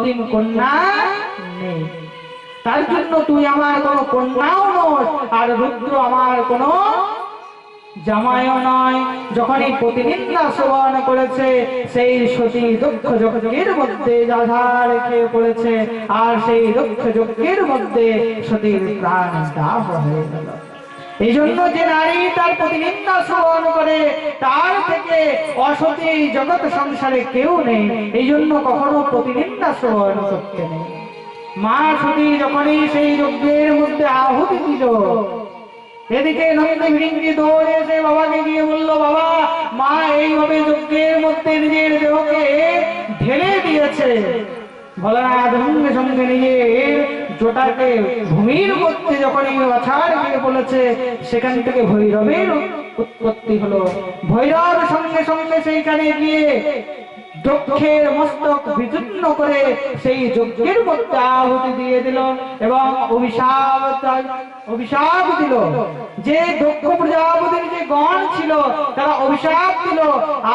অন্তিম কন্যা নেই। তার জন্য তুই আমার কোনো কন্যাও নয়, আর রুদ্র আমার কোনো জামাইও নয়। যখন এই প্রতিনিন্দা শ্রবণ করেছে, সেই সতী দক্ষ যজ্ঞের মধ্যে আধার খেয়ে পড়েছে, আর সেই দক্ষ যজ্ঞের মধ্যে সতীর প্রাণ দাহ হয়ে গেল। এই জন্য যে নারী তার প্রতিনিন্দা শ্রবণ করে, তার থেকে অসতী জগৎ সংসারে কেউ নেই। এই জন্য কখনো প্রতিনিন্দা শ্রবণ করতে নেই। মা সতী যখনই সেই যজ্ঞের মধ্যে আহুতি দিল, এদিকে নন্দী ভৃঙ্গি দৌড়ে এসে বাবাকে গিয়ে বলল, বাবা, মা এইভাবে যজ্ঞের মধ্যে নিজের দেহকে ঢেলে দিয়েছে। ভোলানাথ সঙ্গে সঙ্গে নিজের জটাকে ভূমির মধ্যে যখনই আছাড় দিয়ে বলেছে, সেখান থেকে ভৈরবের উৎপত্তি হলো। ভৈরব সঙ্গে সঙ্গে সেইখানে গিয়ে দক্ষের মস্তক বিদীর্ণ করে সেই যজ্ঞের মধ্যে আহুতি দিয়ে দিল এবং অভিশাপ দিল। যে দক্ষ প্রজাপতির যে গণ ছিল, তারা অভিশাপ দিল,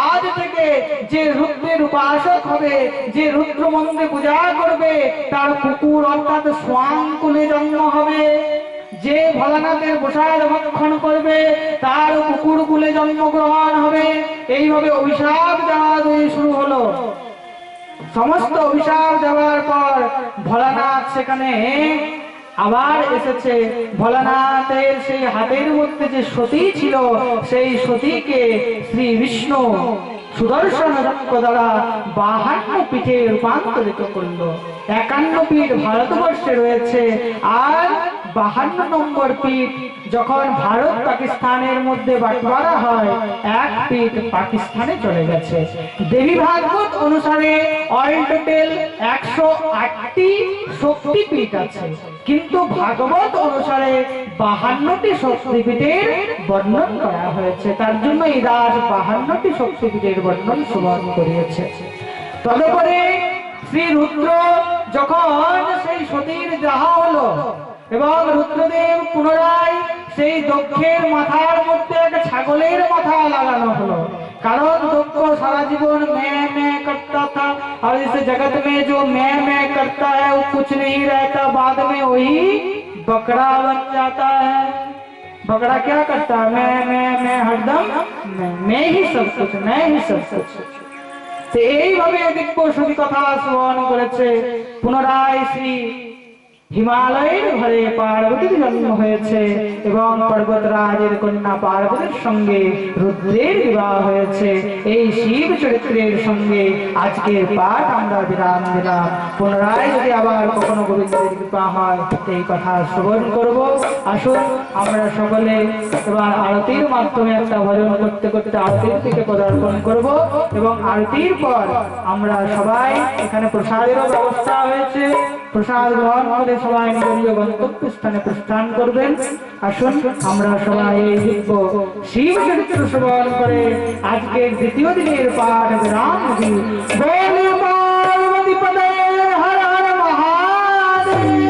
আজ থেকে যে রুদ্রের উপাসক হবে, যে রুদ্র মন্দিরে পূজা করবে, তার কুকুর অর্থাৎ সোয়াংকুলে জন্ম হবে। যে ভোলানাথের প্রসাদ ভক্ষণ করবে, তার কুকুর কুলে জন্মগ্রহণ হবে। এইভাবে অভিশাপ দেওয়া শুরু হলো। সমস্ত অভিশাপ দেওয়ার পর ভোলানাথ সেখানে আবার এসেছে। ভোলানাথের সেই হাতের মধ্যে যে সতী ছিল, সেই সতীকে শ্রী বিষ্ণু সুদর্শন চক্র দ্বারা 52 পীঠে রূপান্তরিত করলো। 51 পীঠ ভারতবর্ষে রয়েছে, আর 52 নম্বর পীঠ যখন ভারত পাকিস্তানের মধ্যে বাঁটোয়ারা হয়, এক পীঠ পাকিস্তানে চলে গেছে। দেবী ভাগবত অনুসারে অল টোটাল 108টি শক্তিপীঠ আছে, কিন্তু ভাগবত অনুসারে 52টি শক্তিপীঠের বর্ণন করা হয়েছে। তার জন্য এই দাস 52টি শক্তিপীঠের বর্ণন শ্রবণ করিয়েছে। তদুপরি শ্রী রুদ্র যখন সেই সতীর দাহ হলো এবং রুদ্রদেব পুনরায় সেই দক্ষের মাথার মধ্যে একটা ছাগলের মাথা লাগানো হলো, কারণ দক্ষ সারা জীবন मैं करता था, और इस जगत में जो मैं करता है वो कुछ नहीं रहता, बाद में वही बकरा बन जाता है। बकरा क्या करता है? मैं हरदम मैं ही सब कुछ, मैं ही सब कुछ। तो এইভাবে দিব্য সতী কথা শ্রবণ করেছে। পুনরায় শ্রী হিমালয়ের ঘরে পার্বতীর জন্ম হয়েছে এবং পর্বতরাজের কন্যা পার্বতীর সঙ্গে রুদ্রের বিবাহ হয়েছে। এই শিব চরিত্রের সঙ্গে আজকের পাঠ আমরা বিরাম দিলাম। পুনরায় যদি আবার কখনো গোবিন্দের কৃপা হয়, এই কথা শ্রবণ করব। আসুন আমরা সকলে এবার আরতির মাধ্যমে একটা ভজন করতে করতে আরতির দিকে পদার্পণ করব, এবং আরতির পর আমরা সবাই, এখানে প্রসাদেরও ব্যবস্থা হয়েছে, প্রসাদ গ্রহণ করে সবাই নিজ নিজ গন্তব্য স্থানে প্রস্থান করবেন। আসুন আমরা সবাই এই দিব্য শিব চরিত্র শ্রবণ করে আজকের দ্বিতীয় দিনের পাঠ বিরাম দিই। বলে পার্বতী পদে হর হর মহাদেব।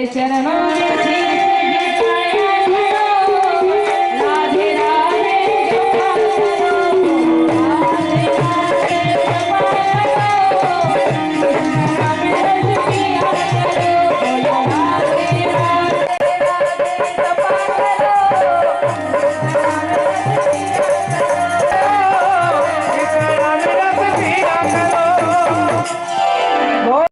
चरण में